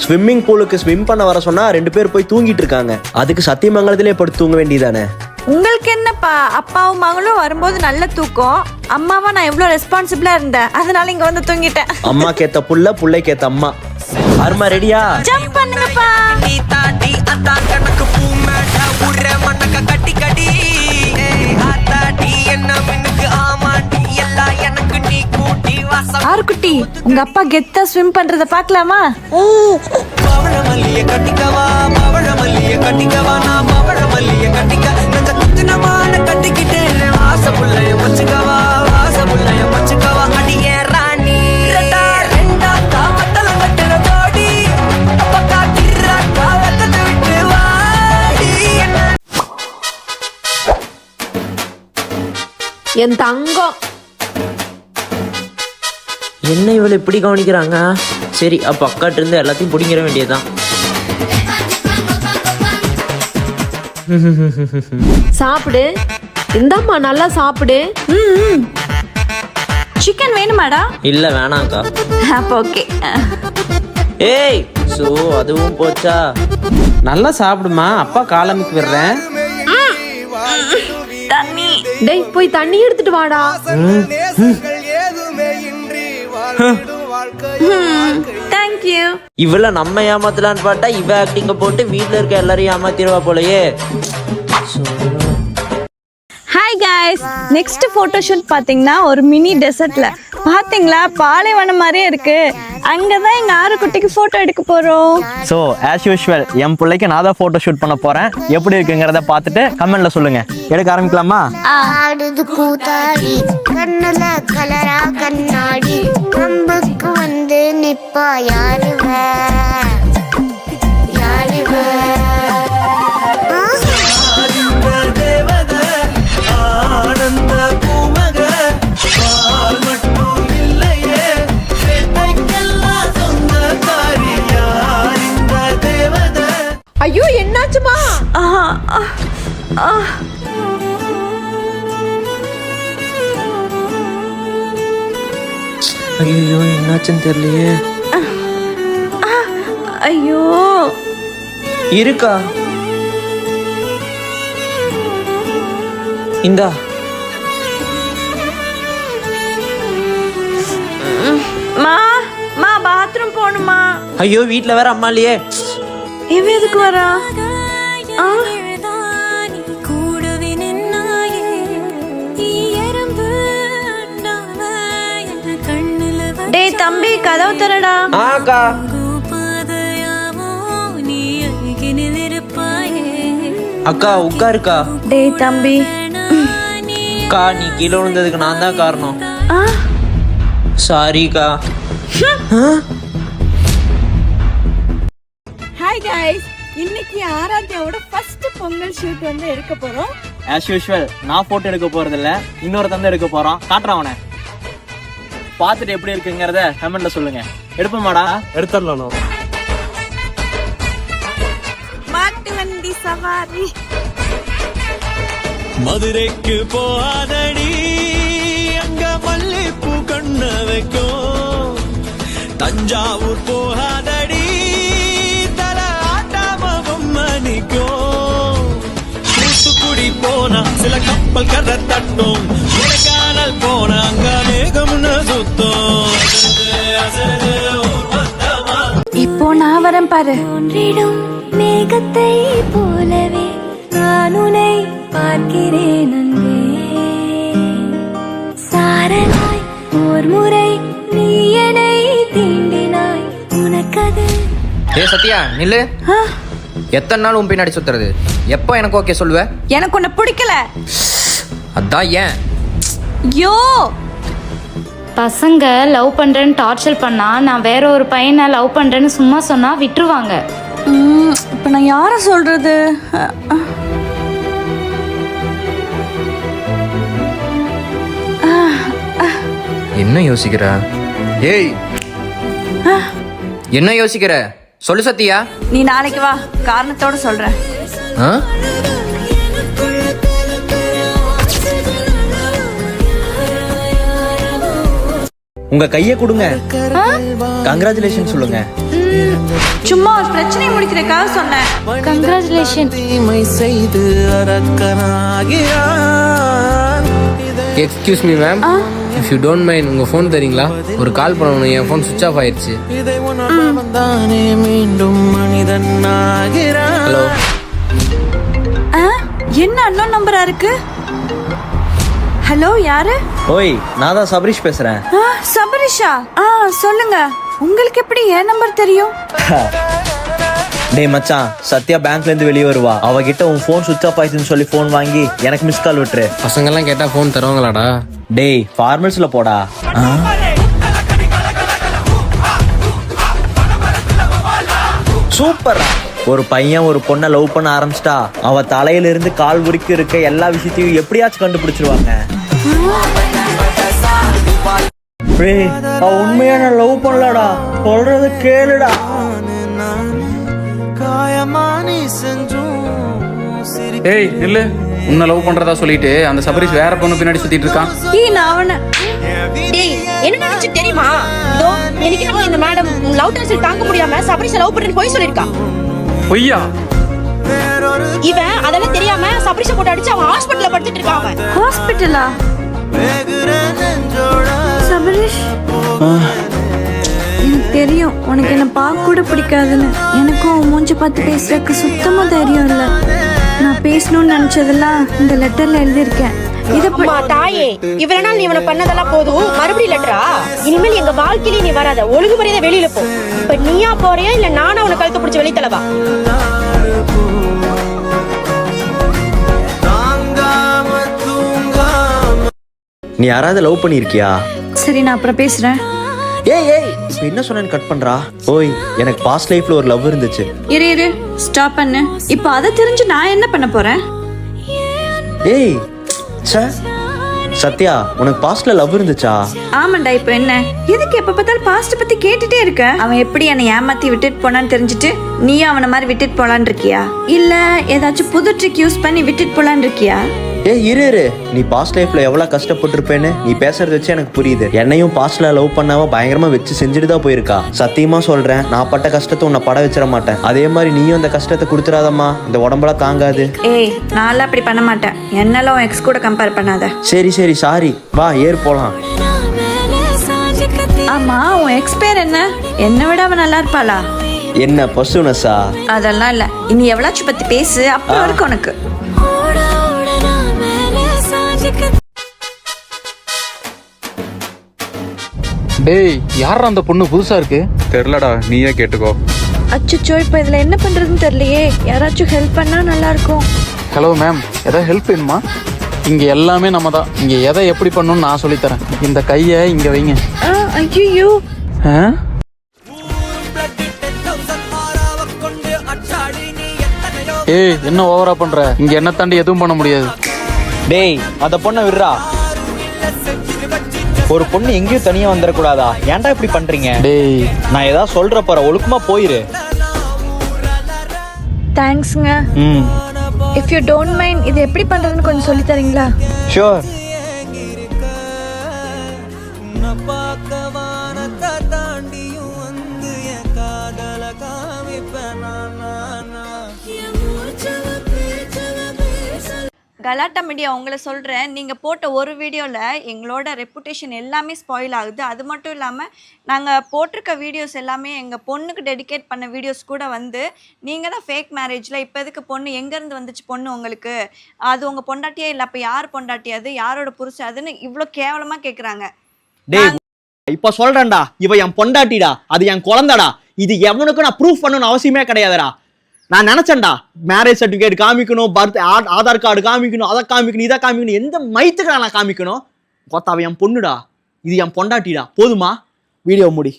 Swimming பூலுக்கு swim பண்ண வர சொன்னா 2 பேர் போய் தூங்கிட்டு இருக்காங்க. அதுக்கு சத்தியமங்கலத்திலே படுத்து தூங்க வேண்டியதானே? உங்களுக்கு என்னப்பா, அப்பாவும் மகளும் வரும்போது நல்ல தூக்கம். அம்மாவா நான் எவ்வளவு ரெஸ்பான்சிபிளா இருந்தேன், அதனால இங்க வந்து தூங்கிட்டேன். அம்மா கேத்த புள்ள, புள்ளைக்கு ஏத்த அம்மா. அருமா ரெடியா? ஜம்ப் பண்ணுங்கப்பா. ஆறுக்குட்டி, உங்க அப்பா கெத்தா ஸ்விம் பண்றத பாக்கலாமா? என் தங்கம் என்ன இவளை இப்படி கவனிக்கிறாங்க? சரி, அப்ப அக்காட்டு இருந்து எல்லாத்தையும் பிடிங்கிற வேண்டியதுதான். சாப்பிடு. இந்தாம்மா நல்லா சாப்பிடு. சிக்கன் வேணுமாடா? இல்ல வேணாம்க்கா. அப்ப ஓகே. ஏய் சோ அதுவும் போச்சா? நல்லா சாப்பிடுமா, அப்பா காலமிக்கு விடுறேன். தண்ணி. டேய் போய் தண்ணி எடுத்துட்டு வாடா. Thank you. இவள நம்ம ஏமாத்தலான்னு பார்த்தா இவ ஆக்டிங்க போட்டு வீட்டுல இருக்க எல்லாரையும் ஏமாத்திடுவா போலயே. Hi guys, next photo shoot பாத்தீங்கன்னா ஒரு மினி டெசர்ட்ல. பாத்தீங்களா, பாலைவனம் மாதிரியே இருக்கு. அங்கதான் எங்க ஆறுக்குட்டிக்கு போட்டோ எடுக்க போறோம். ஸோ ஆஸ் யூஷுவல் என் பிள்ளைக்கு நான் தான் ஃபோட்டோ ஷூட் பண்ண போறேன். எப்படி இருக்குங்கிறத பார்த்துட்டு கமெண்ட்ல சொல்லுங்க. எடுக்க ஆரம்பிக்கலாமா? ஆடுது கூத்தாடி கண்ணுல கலரா கண்ணாடி கம்புக்கு வந்து நிப்பா யாருவ யாருவ ஐயோ என்னாச்சுமா? ஐயோ என்னாச்சுன்னு தெரியலையே. ஐயோ இருக்கா? இந்தா. மா பாத்ரூம் போணுமா? ஐயோ வீட்டுல வேற அம்மா இல்லையே. இவ எதுக்கு வரா? டேய் தம்பி, கதவு திறடா. அக்கா அக்கா உட்காருக்கா. டேய் தம்பி. அக்கா நீ கீழே விழுந்ததுக்கு நான் தான் காரணம். சாரிக்கா. ஹாய் காய்ஸ், இன்னைக்கு ஆராத்யாவோட ஃபர்ஸ்ட் பொங்கல் ஷூட் வந்து எடுக்க போறோம். ஆஸ் யூஷுவல் நான் ஃபோட்டோ எடுக்க போறது இல்ல, இன்னொரு தந்தை எடுக்க போறோம். காட்டுறேன் அவனை. பார்த்துட்டு எப்படி இருக்குங்கிறத கமெண்ட்ல சொல்லுங்க. எடுப்போமாடா? எடுத்துடலாம். மாட்டு வண்டி சவாரி. மதுரைக்கு போகாதடி, அங்க மல்லிப்பூ கண்ண வைக்கும். தஞ்சாவூர் போகாதடி, தல ஆட்டாம பொம்மணிக்கும். தூத்துக்குடி போனா சில கப்பல் கரை தட்டும். கொடைக்கானல் போனா அங்க மேகம்னு சுத்தம். இப்போ நான் வரேன் பாரு. ஒன்றிடும் மேகத்தை போலவே நான் உன்னை பார்க்கிறேன் அங்கே. சாரனாய் ஓர் முறை நீ என்னை தீண்டினாய், உனக்கது. ஏ சத்யா நில்லு. எத்தனை நாள் உன் பின்னாடி சுத்துறது? எப்போ எனக்கு ஓகே சொல்லுவ? எனக்கு உன்னை பிடிக்கல. அதான் ஏன்? யோ, பசங்க லவ் பண்ணுறேன்னு டார்ச்சர் பண்ணா, நான் வேற ஒரு பையனை லவ் பண்ணுறேன்னு சும்மா சொன்னால் விட்டுருவாங்க. இப்போ நான் யாரை சொல்றது? என்ன யோசிக்கிற? ஏய் என்ன யோசிக்கிற? சொல்லு சத்யா. நீ நாளைக்கு வா, காரணத்தோட சொல்றேன். ஆ? உங்க கையை கொடுங்க. கங்க்ராச்சுலேஷன் சொல்லுங்க. சும்மா ஒரு பிரச்சனையை முடிக்கிறதுக்காக சொன்னேன். கங்க்ராச்சுலேஷன். தீமை செய்து அரக்கனாகிறான். Excuse me ma'am, if you don't mind உங்கள் ஃபோன் தரீங்களா? ஒரு கால் பண்ணணும், என் ஃபோன் சுவிச் ஆஃப் ஆயிடுச்சு. இதை உணர்ந்தவன் தானே மீண்டும் மனிதன் ஆகிறான். ஹலோ, என்ன அன்னோன் நம்பரா இருக்கு? ஹலோ, யாரு? ஓய், நான் தான் சபரிஷ் பேசுறேன். சபரிஷா? சொல்லுங்க. உங்களுக்கு எப்படி என் நம்பர் தெரியும்? டேய் மச்சான், சத்யா பேங்க்ல இருந்து வெளியே வருவா. அவகிட்ட உன் ஃபோன் சுவிட்ச் ஆஃப் ஆயிடுச்சுன்னு சொல்லி ஃபோன் வாங்கி எனக்கு மிஸ் கால் விட்டுரு. பசங்கெல்லாம் கேட்டால் ஃபோன் தருவாங்களாடா? டேய் ஃபார்மல்ஸ்ல போடா. சூப்பர். ஒரு பையன் ஒரு பொண்ணை லவ் பண்ண ஆரம்பிச்சிட்டா அவ தலையில இருந்து கால் வரைக்கும் இருக்க எல்லா விஷயத்தையும் எப்படியாச்சும் கண்டுபிடிச்சிருவாங்க. உண்மையா நான் லவ் பண்ணலடா, சொல்றது கேளுடா. ஏய் இல்ல, உன்னை லவ் பண்றதா சொல்லிட்டு அந்த சபரிஷ் வேற பொண்ணு பின்னாடி சுத்திட்டு இருக்கான். நான் அவனை என்ன நினைச்சு தெரியுமா? இதோ எனக்கு நம்ம இந்த மேடம் லவ் டென்ஷன் தாங்க முடியாம சபரிஷ லவ் பண்ணி போய் சொல்லிருக்கா. பொய்யா? இவன் அதெல்லாம் தெரியாம சபரிஷ போட்டு அடிச்சு அவன் ஹாஸ்பிடல்ல படுத்துட்டு இருக்கான். அவன் ஹாஸ்பிட்டலா? சபரிஷ், எனக்கு தெரியும் உனக்கு என்ன பார்க்க கூட பிடிக்காதுன்னு. எனக்கும் உன் மூஞ்சி பார்த்து பேசுறதுக்கு சுத்தமா தைரியம் இல்லை. நான் பேசணும்னு நினைச்சதெல்லாம் இந்த லெட்டர்ல எழுதியிருக்கேன். அம்மா தாயே, இவ்வளவு நாள் நீ இவனை பண்ணதெல்லாம் போதும், மறுபடியும் லெட்டரா? இனிமேல் எங்க வாழ்க்கையில நீ வராத, ஒழுங்கு மரியாதை வெளியில போ. இப்ப நீயா போறியா இல்ல நானா உனக்கு கழுத்து பிடிச்ச வெளி தலவா? நீ யாராவது லவ் பண்ணிருக்கியா? சரி, நான் அப்புறம் பேசுறேன். ஏய் ஏய், இப்ப என்ன சொன்னேன்னு கட் பண்றா. ஓய், எனக்கு பாஸ்ட் லைஃப்ல ஒரு லவ் இருந்துச்சு. இரு ஸ்டாப் பண்ணு. இப்போ அதை தெரிஞ்சு நான் என்ன பண்ண போறேன்? ஏய் சத்யா, உனக்கு பாஸ்ட்ல லவ் இருந்துச்சா? ஆமாண்டா. இப்போ என்ன, எதுக்கு எப்ப பார்த்தாலும் பாஸ்ட் பத்தி கேட்டுட்டே இருக்க? அவன் எப்படி என்னை ஏமாத்தி விட்டுட்டு போனான்னு தெரிஞ்சுட்டு நீயும் அவனை மாதிரி விட்டுட்டு போலான்னு இருக்கியா, இல்ல ஏதாச்சும் புது ட்ரிக் யூஸ் பண்ணி விட்டுட்டு போலான்னு இருக்கியா? ஏய் இரு, நீ பாஸ்ட் லைஃப்ல எவ்வளவு கஷ்டப்பட்டிருப்பேன்னு நீ பேசுறது வச்சு எனக்கு புரியுது. என்னையும் பாஸ்ட்ல லவ் பண்ணாம பயங்கரமா வச்சு செஞ்சுட்டு தான் போயிருக்கா. சத்தியமா சொல்றேன், நான் பட்ட கஷ்டத்தை உன்னை பட வச்சிட மாட்டேன். அதே மாதிரி நீயும் அந்த கஷ்டத்தை கொடுத்துடாதம்மா, இந்த உடம்பெல்லாம் தாங்காது. ஏய், நான்லாம் அப்படி பண்ண மாட்டேன். என்னெல்லாம் உன் எக்ஸ் கூட கம்பேர் பண்ணாத. சரி சாரி, வா ஏறு போலாம். ஆமா, உன் எக்ஸ் பேர் என்ன? என்னை விட அவன் நல்லா இருப்பாளா? என்ன பசுனஸா? அதெல்லாம் இல்ல, இனி எவ்வளாச்சும் பத்தி பேசு, அப்புறம் இருக்கு உனக்கு. டேய், யாரா அந்த பொண்ணு புதுசா இருக்கு? தெரியலடா, நீயே கேட்டுக்கோ. அச்சோ, இப்போ இதுல என்ன பண்றதுன்னு தெரியலையே. யாராச்சும் ஹெல்ப் பண்ணா நல்லா இருக்கும். ஹலோ மேம், ஏதாவது ஹெல்ப் வேணுமா? இங்க எல்லாமே நம்ம தான். இங்க எதை எப்படி பண்ணணும்னு நான் சொல்லித்தரேன். இந்த கையை இங்க வைங்க. ஐயோ, ஏய், என்ன ஓவரா பண்ற? இங்க என்ன தாண்டி எதுவும் பண்ண முடியாது. டேய், அந்த பொண்ணை விடுறா. ஒரு பொண்ணு எங்கேயும் தனியா வந்துடக்கூடாதா? ஏன்டா இப்படி பண்றீங்க? டேய், நான் ஏதாவது சொல்ற போற, ஒழுக்கமா போயிரு. தேங்க்ஸ்ங்க. இஃப் யூ டோன்ட் மைண்ட், இது எப்படி பண்றதுன்னு கொஞ்சம் சொல்லி தரீங்களா? ஷூர். கலாட்டா மீடியா உங்களை சொல்கிறேன், நீங்கள் போட்ட ஒரு வீடியோவில் எங்களோட ரெப்புடேஷன் எல்லாமே ஸ்பாயில் ஆகுது. அது மட்டும் இல்லாமல் நாங்கள் போட்டிருக்க வீடியோஸ் எல்லாமே எங்கள் பொண்ணுக்கு டெடிகேட் பண்ண வீடியோஸ் கூட வந்து நீங்கள் தான் ஃபேக் மேரேஜில் இப்போ எதுக்கு பொண்ணு எங்கேருந்து வந்துச்சு பொண்ணு உங்களுக்கு, அது உங்கள் பொண்டாட்டியே இல்லை, அப்போ யார் பொண்டாட்டியாது, யாரோட புருஷன் அதுன்னு இவ்வளோ கேவலமாக கேட்குறாங்க. டேய், இப்போ சொல்கிறேன்டா, இவ என் பொண்டாட்டிடா, அது என் குழந்தைடா. இது எவனுக்கும் நான் ப்ரூஃப் பண்ணணும்னு அவசியமே கிடையாதுடா. நான் நினைச்சேன்டா, மேரேஜ் சர்டிஃபிகேட் காமிக்கணும், பர்த் ஆதார் கார்டு காமிக்கணும், அதை காமிக்கணும், இதை காமிக்கணும், எந்த மைத்துக்கு நான் காமிக்கணும்? அவ என் பொண்ணுடா, இது என் பொண்டாட்டிடா. போதுமா? வீடியோ முடி.